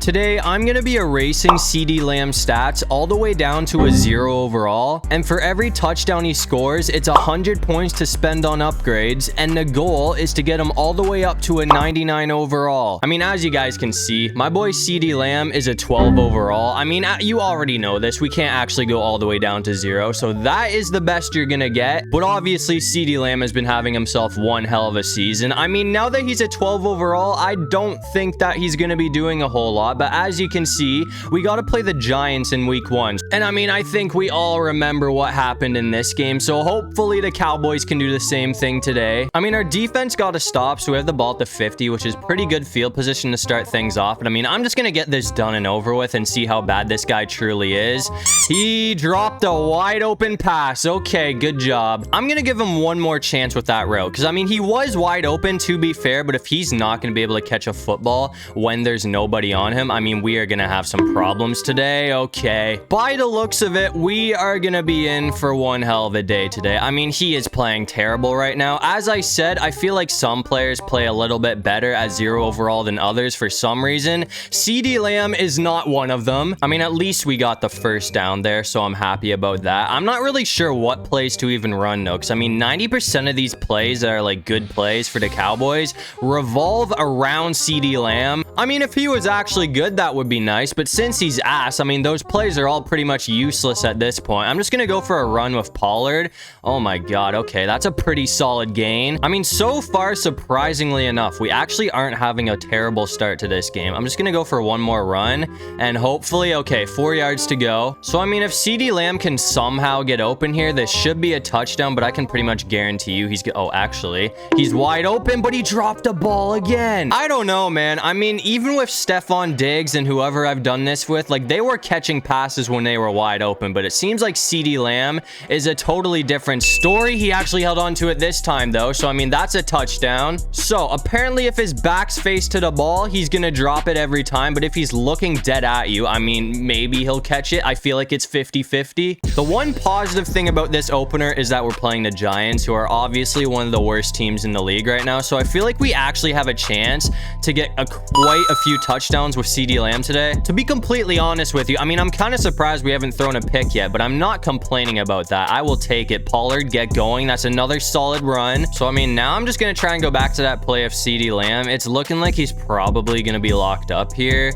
Today, I'm going to be erasing CeeDee Lamb stats all the way down to a 0 overall, and for every touchdown he scores, it's 100 points to spend on upgrades, and the goal is to get him all the way up to a 99 overall. I mean, as you guys can see, my boy CeeDee Lamb is a 12 overall. I mean, you already know this. We can't actually go all the way down to 0, so that is the best you're going to get, but obviously, CeeDee Lamb has been having himself one hell of a season. I mean, now that he's a 12 overall, I don't think that he's going to be doing a whole lot. But as you can see, we got to play the Giants in week 1. And I mean, I think we all remember what happened in this game. So hopefully the Cowboys can do the same thing today. I mean, our defense got to stop. So we have the ball at the 50, which is pretty good field position to start things off. But I mean, I'm just going to get this done and over with and see how bad this guy truly is. He dropped a wide open pass. Okay, good job. I'm going to give him one more chance with that route. Because I mean, he was wide open to be fair. But if he's not going to be able to catch a football when there's nobody on him, I mean, we are going to have some problems today. Okay. By the looks of it, we are going to be in for one hell of a day today. I mean, he is playing terrible right now. As I said, I feel like some players play a little bit better at 0 overall than others for some reason. CeeDee Lamb is not one of them. I mean, at least we got the first down there, so I'm happy about that. I'm not really sure what plays to even run, though, because I mean, 90% of these plays that are like good plays for the Cowboys revolve around CeeDee Lamb. I mean, if he was actually good, that would be nice, but since he's ass, I mean, those plays are all pretty much useless at this point. I'm just gonna go for a run with Pollard. Oh my god, okay, that's a pretty solid gain. I mean, so far, surprisingly enough, we actually aren't having a terrible start to this game. I'm just gonna go for one more run, and hopefully, okay, 4 yards to go. So, I mean, if CeeDee Lamb can somehow get open here, this should be a touchdown, but I can pretty much guarantee you oh, actually, he's wide open, but he dropped the ball again. I don't know, man. I mean, even with Stephon Diggs and whoever I've done this with, like, they were catching passes when they were wide open, but it seems like CeeDee Lamb is a totally different story. He actually held on to it this time, though, so I mean, that's a touchdown. So apparently, if his back's face to the ball, he's gonna drop it every time, but if he's looking dead at you, I mean, maybe he'll catch it. I feel like it's 50-50. The one positive thing about this opener is that we're playing the Giants, who are obviously one of the worst teams in the league right now, so I feel like we actually have a chance to get quite a few touchdowns with CeeDee Lamb today. To be completely honest with you, I mean, I'm kind of surprised we haven't thrown a pick yet, but I'm not complaining about that. I will take it. Pollard, get going. That's another solid run. So, I mean, now I'm just going to try and go back to that play of CeeDee Lamb. It's looking like he's probably going to be locked up here.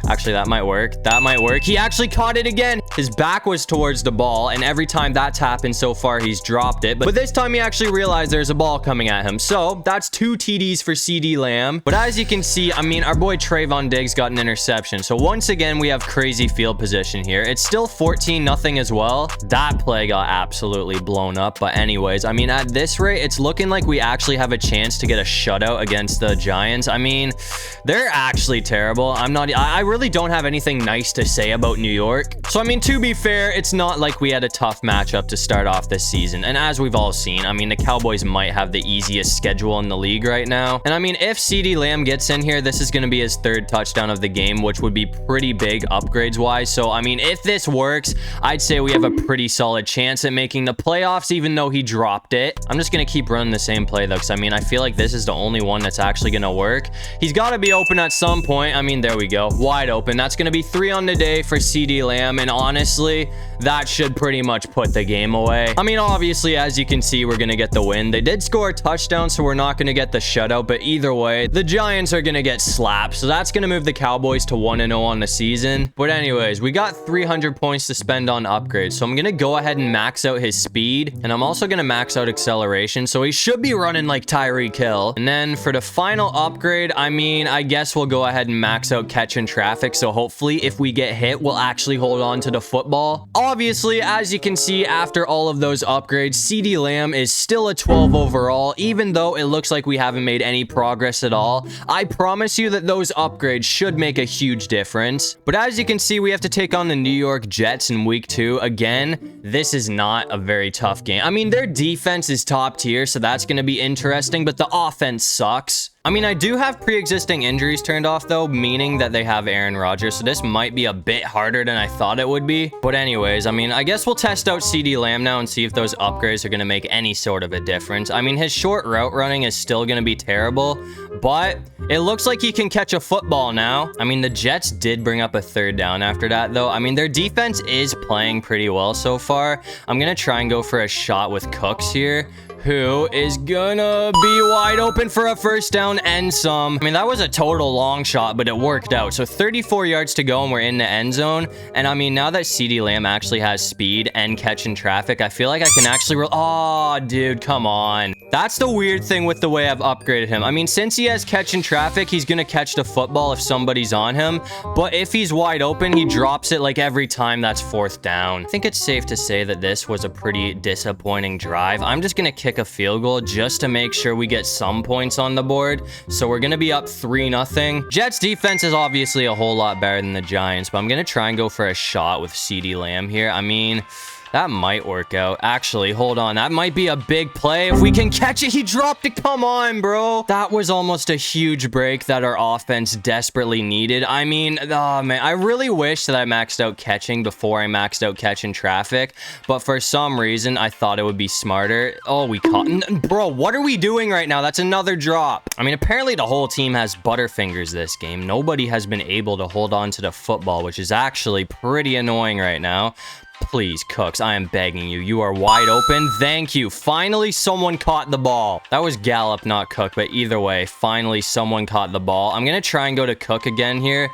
Actually, that might work. That might work. He actually caught it again. His back was towards the ball, and every time that's happened so far, he's dropped it. But this time, he actually realized there's a ball coming at him. So, that's 2 TDs for CeeDee Lamb. But as you can see, I mean, our boy Trayvon Diggs got an interception. So, once again, we have crazy field position here. It's still 14-0 as well. That play got absolutely blown up. But anyways, I mean, at this rate, it's looking like we actually have a chance to get a shutout against the Giants. I mean, they're actually terrible. I really don't have anything nice to say about New York. So, I mean, to be fair, it's not like we had a tough matchup to start off this season. And as we've all seen, I mean, the Cowboys might have the easiest schedule in the league right now. And I mean, if CeeDee Lamb gets in here, this is going to be his 3rd touchdown of the game, which would be pretty big upgrades wise. So, I mean, if this works, I'd say we have a pretty solid chance at making the playoffs, even though he dropped it. I'm just going to keep running the same play, though, because I mean, I feel like this is the only one that's actually going to work. He's got to be open at some point. I mean, there we go. Wide open. That's going to be 3 on the day for CeeDee Lamb, and honestly, that should pretty much put the game away. I mean, obviously, as you can see, we're going to get the win. They did score a touchdown, so we're not going to get the shutout, but either way, the Giants are going to get slapped, so that's going to move the Cowboys to 1-0 on the season. But anyways, we got 300 points to spend on upgrades, so I'm going to go ahead and max out his speed, and I'm also going to max out acceleration, so he should be running like Tyreek Hill. And then for the final upgrade, I mean, I guess we'll go ahead and max out catch in traffic, so hopefully if we get hit, we'll actually hold on to the football. Obviously, as you can see, after all of those upgrades, CeeDee Lamb is still a 12 overall, even though it looks like we haven't made any progress at all. I promise you that those upgrades should make a huge difference. But as you can see, we have to take on the New York Jets in week 2. Again, this is not a very tough game. I mean, their defense is top tier, so that's going to be interesting, but the offense sucks. I mean, I do have pre-existing injuries turned off though, meaning that they have Aaron Rodgers, so this might be a bit harder than I thought it would be. But anyways, I mean, I guess we'll test out CeeDee Lamb now and see if those upgrades are going to make any sort of a difference. I mean, his short route running is still going to be terrible, but it looks like he can catch a football now. I mean, the Jets did bring up a third down after that though. I mean, their defense is playing pretty well so far. I'm going to try and go for a shot with Cooks here, who is gonna be wide open for a first down and some. I mean, that was a total long shot, but it worked out. So 34 yards to go and we're in the end zone. And I mean, now that CeeDee Lamb actually has speed and catching traffic, I feel like I can actually oh, dude, come on. That's the weird thing with the way I've upgraded him. I mean, since he has catching traffic, he's gonna catch the football if somebody's on him. But if he's wide open, he drops it like every time that's fourth down. I think it's safe to say that this was a pretty disappointing drive. I'm just gonna kick a field goal just to make sure we get some points on the board. So we're gonna be up 3-0. Jets defense is obviously a whole lot better than the Giants, but I'm gonna try and go for a shot with CeeDee Lamb here. I mean, that might work out. Actually, hold on. That might be a big play. If we can catch it, he dropped it. Come on, bro. That was almost a huge break that our offense desperately needed. I mean, oh, man. I really wish that I maxed out catching before I maxed out catching traffic. But for some reason, I thought it would be smarter. Oh, we caught... Bro, what are we doing right now? That's another drop. I mean, apparently the whole team has butterfingers this game. Nobody has been able to hold on to the football, which is actually pretty annoying right now. Please, Cooks, I am begging you. You are wide open. Thank you. Finally, someone caught the ball. That was Gallup, not Cook, but either way, finally, someone caught the ball. I'm going to try and go to Cook again here.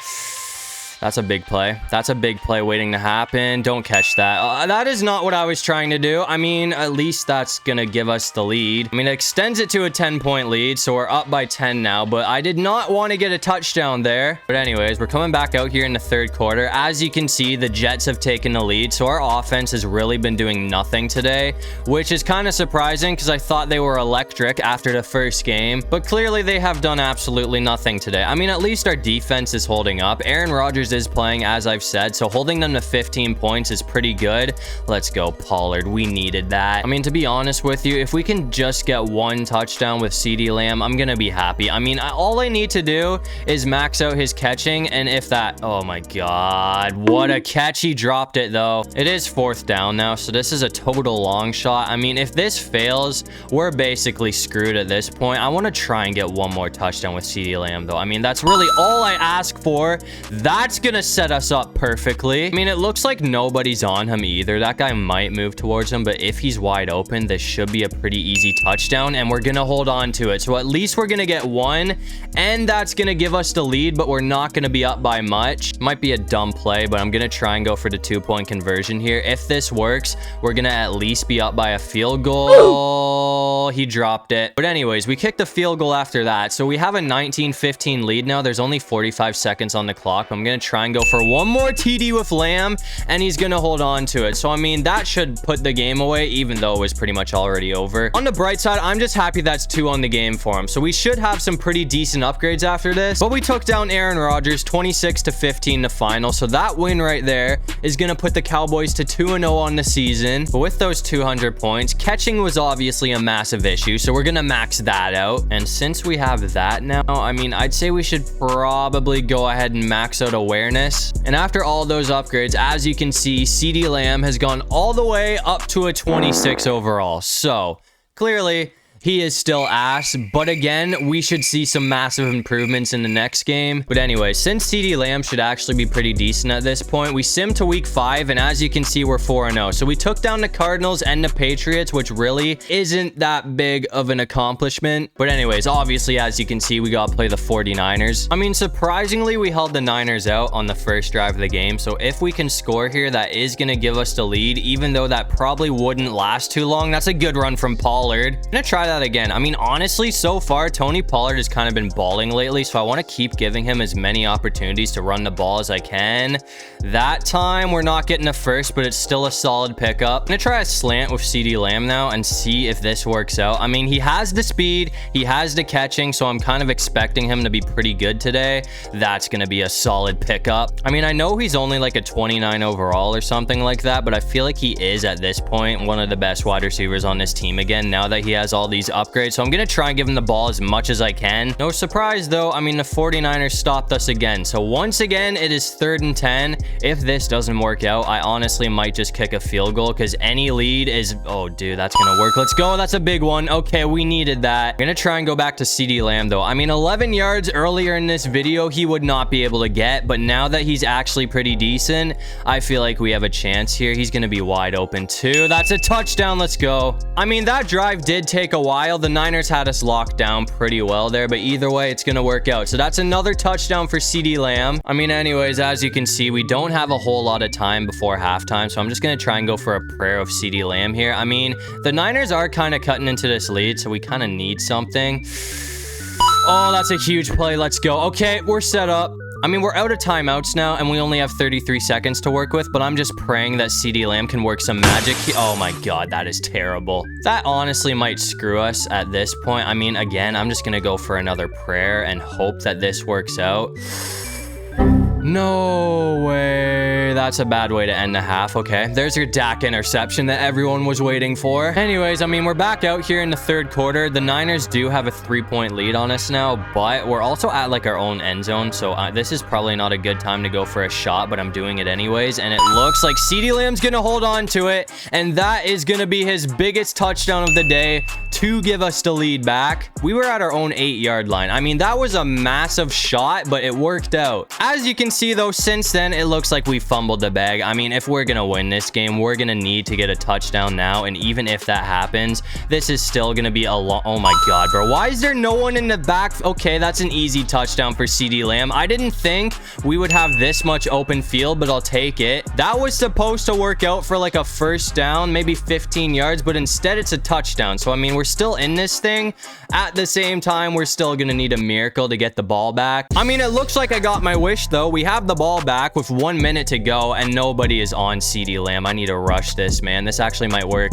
That's a big play. That's a big play waiting to happen. Don't catch that. That is not what I was trying to do. I mean, at least that's going to give us the lead. I mean, it extends it to a 10-point lead, so we're up by 10 now, but I did not want to get a touchdown there. But anyways, we're coming back out here in the third quarter. As you can see, the Jets have taken the lead, so our offense has really been doing nothing today, which is kind of surprising because I thought they were electric after the first game, but clearly they have done absolutely nothing today. I mean, at least our defense is holding up. Aaron Rodgers is playing, as I've said, so holding them to 15 points is pretty good. Let's go, Pollard. We needed that. I mean, to be honest with you, if we can just get one touchdown with CeeDee Lamb, I'm gonna be happy. I mean, all I need to do is max out his catching, and if that... Oh my god, what a catch. He dropped it though. It is fourth down now, so this is a total long shot. I mean, if this fails, we're basically screwed at this point. I want to try and get one more touchdown with CeeDee Lamb though. I mean, that's really all I ask for. That's gonna set us up perfectly. I mean, it looks like nobody's on him either. That guy might move towards him, but if he's wide open, this should be a pretty easy touchdown, and we're gonna hold on to it. So at least we're gonna get one, and that's gonna give us the lead, but we're not gonna be up by much. Might be a dumb play, but I'm gonna try and go for the 2-point conversion here. If this works, we're gonna at least be up by a field goal. Oh, he dropped it. But anyways, we kicked a field goal after that, so we have a 19-15 lead now. There's only 45 seconds on the clock. I'm gonna try and go for one more TD with Lamb, and he's gonna hold on to it. So I mean, that should put the game away, even though it was pretty much already over. On the bright side, I'm just happy that's 2 on the game for him, so we should have some pretty decent upgrades after this. But we took down Aaron Rodgers 26-15 the final, so that win right there is gonna put the Cowboys to 2-0 on the season. But with those 200 points, catching was obviously a massive issue, so we're gonna max that out. And since we have that now, I mean, I'd say we should probably go ahead and max out awareness. And after all those upgrades, as you can see, CeeDee Lamb has gone all the way up to a 26 overall. So clearly he is still ass, but again, we should see some massive improvements in the next game. But anyway, since CeeDee Lamb should actually be pretty decent at this point, we sim to week 5, and as you can see, we're 4-0. So we took down the Cardinals and the Patriots, which really isn't that big of an accomplishment. But anyways, obviously, as you can see, we got to play the 49ers. I mean, surprisingly, we held the Niners out on the first drive of the game. So if we can score here, that is going to give us the lead, even though that probably wouldn't last too long. That's a good run from Pollard. I'm going to try that again. I mean, honestly, so far, Tony Pollard has kind of been balling lately, so I want to keep giving him as many opportunities to run the ball as I can. That time, we're not getting a first, but it's still a solid pickup. I'm going to try a slant with CeeDee Lamb now and see if this works out. I mean, he has the speed, he has the catching, so I'm kind of expecting him to be pretty good today. That's going to be a solid pickup. I mean, I know he's only like a 29 overall or something like that, but I feel like he is, at this point, one of the best wide receivers on this team again, now that he has all these these upgrades. So I'm going to try and give him the ball as much as I can. No surprise, though. I mean, the 49ers stopped us again. So once again, it is 3rd and 10. If this doesn't work out, I honestly might just kick a field goal because any lead is... Oh, dude, that's going to work. Let's go. That's a big one. Okay, we needed that. I'm going to try and go back to CeeDee Lamb, though. I mean, 11 yards earlier in this video, he would not be able to get. But now that he's actually pretty decent, I feel like we have a chance here. He's going to be wide open, too. That's a touchdown. Let's go. I mean, that drive did take a while. The Niners had us locked down pretty well there. But either way, it's going to work out. So that's another touchdown for CeeDee Lamb. I mean, anyways, as you can see, we don't have a whole lot of time before halftime. So I'm just going to try and go for a prayer of CeeDee Lamb here. I mean, the Niners are kind of cutting into this lead, so we kind of need something. Oh, that's a huge play. Let's go. Okay, we're set up. I mean, we're out of timeouts now, and we only have 33 seconds to work with, but I'm just praying that CeeDee Lamb can work some magic. Oh my God, that is terrible. That honestly might screw us at this point. I mean, again, I'm just going to go for another prayer and hope that this works out. No way. That's a bad way to end the half. Okay, there's your Dak interception that everyone was waiting for. Anyways, I mean, we're back out here in the 3rd quarter. The Niners do have a 3-point lead on us now, but we're also at like our own end zone. So this is probably not a good time to go for a shot, but I'm doing it anyways. And it looks like CeeDee Lamb's going to hold on to it. And that is going to be his biggest touchdown of the day to give us the lead back. We were at our own 8-yard line. I mean, that was a massive shot, but it worked out. As you can see, though, since then, it looks like we fumbled the bag. I mean, if we're going to win this game, we're going to need to get a touchdown now. And even if that happens, this is still going to be a long... Oh, my God, bro. Why is there no one in the back? Okay, that's an easy touchdown for CeeDee Lamb. I didn't think we would have this much open field, but I'll take it. That was supposed to work out for like a first down, maybe 15 yards, but instead it's a touchdown. So, I mean, we're still in this thing. At the same time, we're still going to need a miracle to get the ball back. I mean, it looks like I got my wish, though. We have the ball back with 1 minute to go, and nobody is on CeeDee Lamb. I need to rush this, man. This actually might work.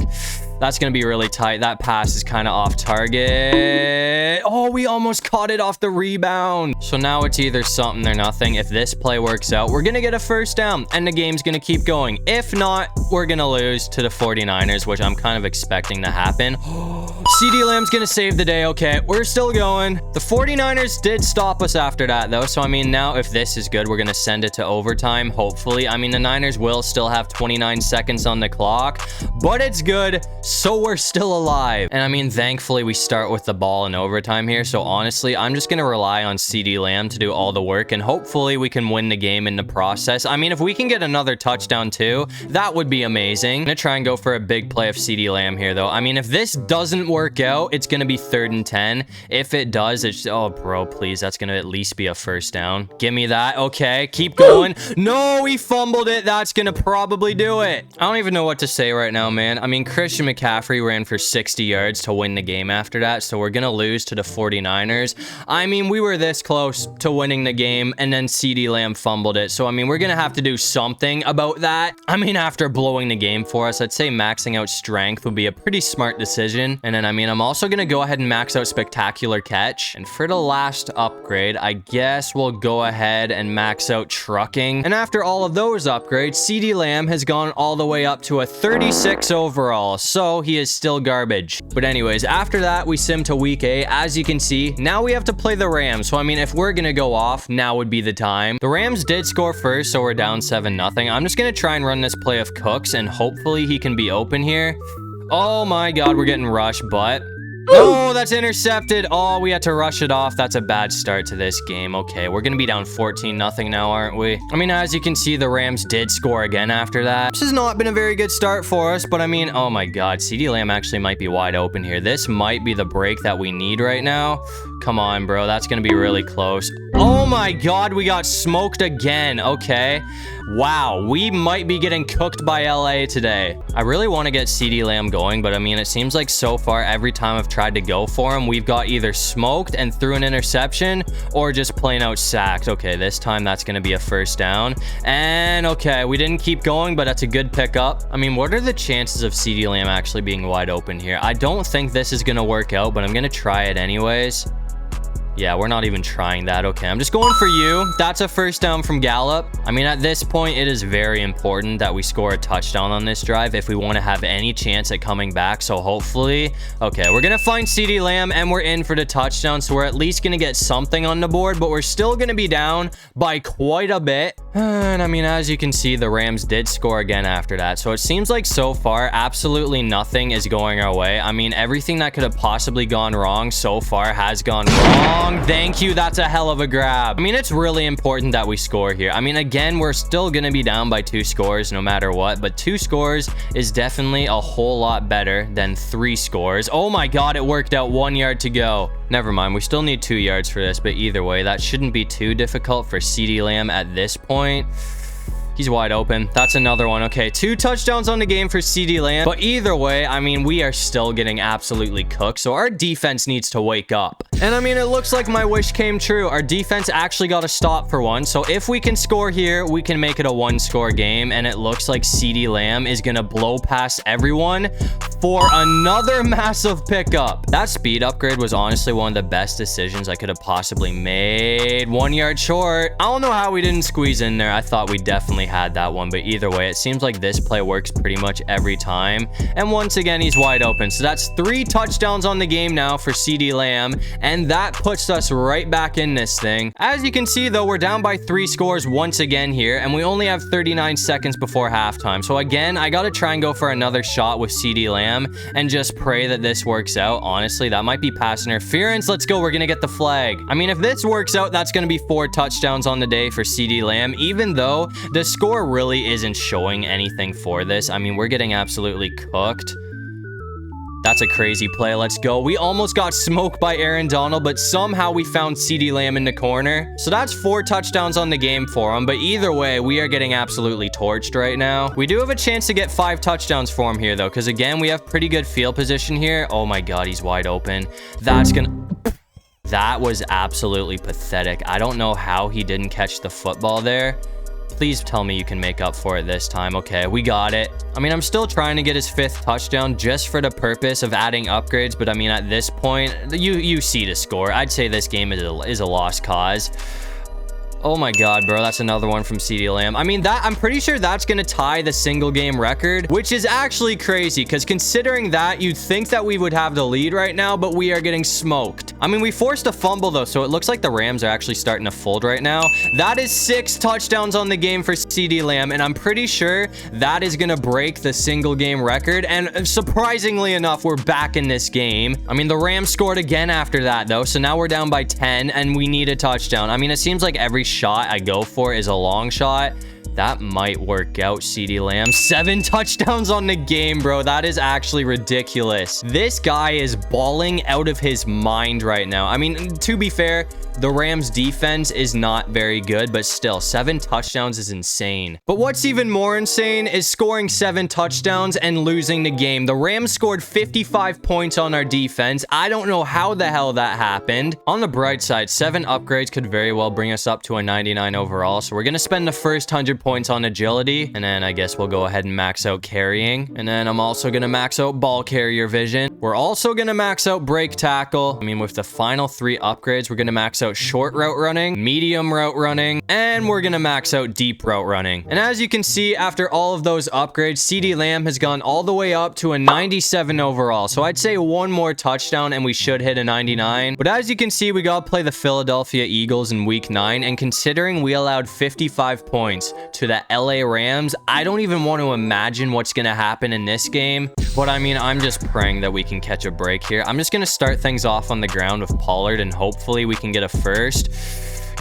That's going to be really tight. That pass is kind of off target. Oh, we almost caught it off the rebound. So now it's either something or nothing. If this play works out, we're going to get a first down, and the game's going to keep going. If not, we're going to lose to the 49ers, which I'm kind of expecting to happen. CeeDee Lamb's going to save the day. Okay, we're still going. The 49ers did stop us after that, though. So, I mean, now if this is good, we're going to send it to overtime, hopefully. I mean, the Niners will still have 29 seconds on the clock, but it's good. So we're still alive. And I mean, thankfully, we start with the ball in overtime here. So honestly, I'm just going to rely on CeeDee Lamb to do all the work, and hopefully we can win the game in the process. I mean, if we can get another touchdown too, that would be amazing. I'm going to try and go for a big play of CeeDee Lamb here, though. I mean, if this doesn't work out, it's going to be 3rd and 10. If it does, it's... Oh, bro, please. That's going to at least be a first down. Give me that. Okay, keep going. No, we fumbled it. That's going to probably do it. I don't even know what to say right now, man. I mean, Christian McCaffrey ran for 60 yards to win the game after that, so we're gonna lose to the 49ers. I mean, we were this close to winning the game, and then CeeDee Lamb fumbled it, so I mean, we're gonna have to do something about that. I mean, after blowing the game for us, I'd say maxing out strength would be a pretty smart decision. And then, I mean, I'm also gonna go ahead and max out spectacular catch. And for the last upgrade, I guess we'll go ahead and max out trucking. And after all of those upgrades, CeeDee Lamb has gone all the way up to a 36 overall, so he is still garbage. But anyways, after that, we sim to week 8. As you can see, now we have to play the Rams. So I mean, if we're gonna go off, now would be the time. The Rams did score first, so we're down 7-0. I'm just gonna try and run this play of Cooks, and hopefully he can be open here. Oh my God, we're getting rushed, but... No, that's intercepted. Oh, we had to rush it off. That's a bad start to this game. Okay, we're gonna be down 14-0 now, aren't we? I mean, as you can see, the Rams did score again after that. This has not been a very good start for us, but I mean, oh my God, CeeDee Lamb actually might be wide open here. This might be the break that we need right now. Come on, bro. That's gonna be really close. Oh my God, we got smoked again. Okay. Wow, we might be getting cooked by LA today. I really want to get CeeDee Lamb going, but I mean, it seems like so far, every time I've tried to go for him, we've got either smoked and threw an interception or just plain out sacked. Okay, this time that's going to be a first down. And okay, we didn't keep going, but that's a good pickup. I mean, what are the chances of CeeDee Lamb actually being wide open here? I don't think this is going to work out, but I'm going to try it anyways. Yeah, we're not even trying that. Okay, I'm just going for you. That's a first down from Gallup. I mean, at this point, it is very important that we score a touchdown on this drive if we want to have any chance at coming back. So hopefully, okay, we're going to find CeeDee Lamb and we're in for the touchdown. So we're at least going to get something on the board, but we're still going to be down by quite a bit. And I mean, as you can see, the Rams did score again after that. So it seems like so far, absolutely nothing is going our way. I mean, everything that could have possibly gone wrong so far has gone wrong. Thank you. That's a hell of a grab. I mean, it's really important that we score here. I mean, again, we're still going to be down by 2 scores no matter what, but 2 scores is definitely a whole lot better than 3 scores. Oh my God, it worked out. 1 yard to go. Never mind. We still need 2 yards for this, but either way, that shouldn't be too difficult for CeeDee Lamb at this point. He's wide open. That's another one. Okay, 2 touchdowns on the game for CeeDee Lamb. But either way, I mean, we are still getting absolutely cooked. So our defense needs to wake up. And I mean, it looks like my wish came true. Our defense actually got a stop for one. So if we can score here, we can make it a 1-score game. And it looks like CeeDee Lamb is going to blow past everyone for another massive pickup. That speed upgrade was honestly one of the best decisions I could have possibly made. 1 yard short. I don't know how we didn't squeeze in there. I thought we definitely had that one, but either way, it seems like this play works pretty much every time. And once again, he's wide open. So that's 3 touchdowns on the game now for CeeDee Lamb, and that puts us right back in this thing. As you can see, though, we're down by 3 scores once again here, and we only have 39 seconds before halftime. So again, I gotta try and go for another shot with CeeDee Lamb and just pray that this works out. Honestly, that might be pass interference. Let's go. We're gonna get the flag. I mean, if this works out, that's gonna be 4 touchdowns on the day for CeeDee Lamb, even though the score really isn't showing anything for this. I mean, we're getting absolutely cooked. That's a crazy play. Let's go. We almost got smoked by Aaron Donald, but somehow we found CeeDee Lamb in the corner. So that's 4 touchdowns on the game for him. But either way, we are getting absolutely torched right now. We do have a chance to get 5 touchdowns for him here, though, because again, we have pretty good field position here. Oh my God, he's wide open. That's gonna... That was absolutely pathetic. I don't know how he didn't catch the football there. Please tell me you can make up for it this time. Okay, we got it. I mean, I'm still trying to get his 5th touchdown just for the purpose of adding upgrades. But I mean, at this point, you see the score. I'd say this game is a lost cause. Oh my God, bro. That's another one from CeeDee Lamb. I mean, I'm pretty sure that's going to tie the single game record, which is actually crazy because considering that, you'd think that we would have the lead right now, but we are getting smoked. I mean, we forced a fumble though, so it looks like the Rams are actually starting to fold right now. That is 6 touchdowns on the game for CeeDee Lamb, and I'm pretty sure that is going to break the single game record. And surprisingly enough, we're back in this game. I mean, the Rams scored again after that though, so now we're down by 10 and we need a touchdown. I mean, it seems like every shot I go for is a long shot. That might work out, CeeDee Lamb. 7 touchdowns on the game, bro. That is actually ridiculous. This guy is balling out of his mind right now. I mean, to be fair, the Rams defense is not very good, but still, 7 touchdowns is insane. But what's even more insane is scoring 7 touchdowns and losing the game. The Rams scored 55 points on our defense. I don't know how the hell that happened. On the bright side, 7 upgrades could very well bring us up to a 99 overall. So we're going to spend the first 100 points on agility, and then I guess we'll go ahead and max out carrying. And then I'm also going to max out ball carrier vision. We're also going to max out break tackle. I mean, with the final 3 upgrades, we're going to max out short route running, medium route running, and we're gonna max out deep route running. And as you can see, after all of those upgrades, CeeDee Lamb has gone all the way up to a 97 overall. So I'd say 1 more touchdown and we should hit a 99. But as you can see, we gotta play the Philadelphia Eagles in week 9, and considering we allowed 55 points to the LA Rams, I don't even want to imagine what's gonna happen in this game. But I mean, I'm just praying that we can catch a break here. I'm just gonna start things off on the ground with Pollard, and hopefully we can get a first.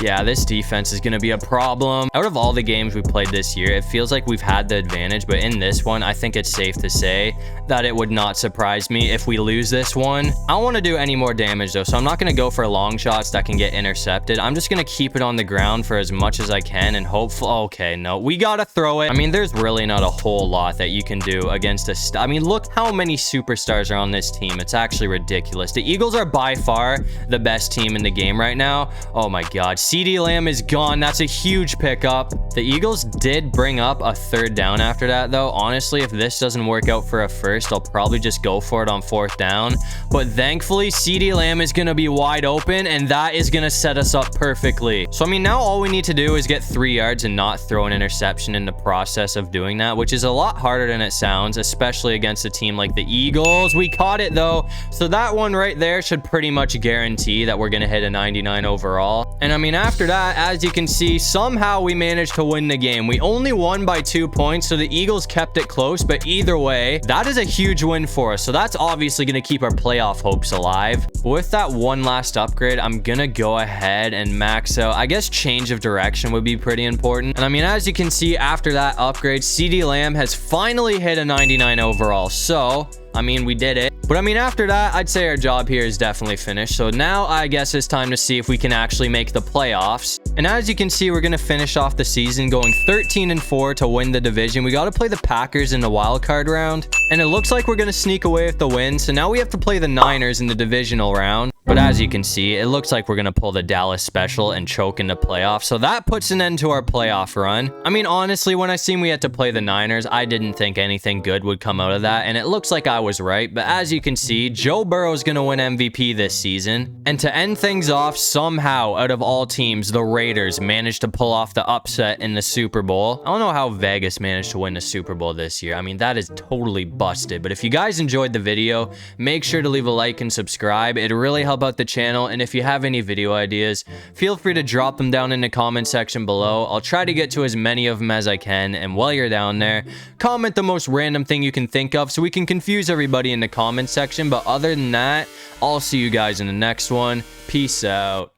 Yeah, this defense is going to be a problem. Out of all the games we played this year, it feels like we've had the advantage, but in this one, I think it's safe to say that it would not surprise me if we lose this one. I don't want to do any more damage though, so I'm not going to go for long shots that can get intercepted. I'm just going to keep it on the ground for as much as I can and hopefully... Okay, no, we got to throw it. I mean, there's really not a whole lot that you can do against a... I mean, look how many superstars are on this team. It's actually ridiculous. The Eagles are by far the best team in the game right now. Oh my God. CeeDee Lamb is gone. That's a huge pickup. The Eagles did bring up a 3rd down after that, though. Honestly, if this doesn't work out for a first, I'll probably just go for it on 4th down. But thankfully, CeeDee Lamb is going to be wide open, and that is going to set us up perfectly. So, I mean, now all we need to do is get 3 yards and not throw an interception in the process of doing that, which is a lot harder than it sounds, especially against a team like the Eagles. We caught it, though. So that one right there should pretty much guarantee that we're going to hit a 99 overall. And I mean, after that, as you can see, somehow we managed to win the game. We only won by 2 points, so the Eagles kept it close, but either way, that is a huge win for us. So that's obviously going to keep our playoff hopes alive. But with that one last upgrade, I'm going to go ahead and max out. I guess change of direction would be pretty important. And I mean, as you can see, after that upgrade, CeeDee Lamb has finally hit a 99 overall. So, I mean, we did it. But I mean, after that, I'd say our job here is definitely finished. So now I guess it's time to see if we can actually make the playoffs. And as you can see, we're going to finish off the season going 13-4 to win the division. We got to play the Packers in the wild card round. And it looks like we're going to sneak away with the win. So now we have to play the Niners in the divisional round. But as you can see, it looks like we're going to pull the Dallas special and choke in the playoffs. So that puts an end to our playoff run. I mean, honestly, when I seen we had to play the Niners, I didn't think anything good would come out of that. And it looks like I was right. But as you can see, Joe Burrow is going to win MVP this season. And to end things off, somehow, out of all teams, the Raiders managed to pull off the upset in the Super Bowl. I don't know how Vegas managed to win the Super Bowl this year. I mean, that is totally busted. But if you guys enjoyed the video, make sure to leave a like and subscribe. It really helps out the channel. And if you have any video ideas, feel free to drop them down in the comment section below. I'll try to get to as many of them as I can. And while you're down there, comment the most random thing you can think of so we can confuse everybody in the comment section. But other than that, I'll see you guys in the next one. Peace out.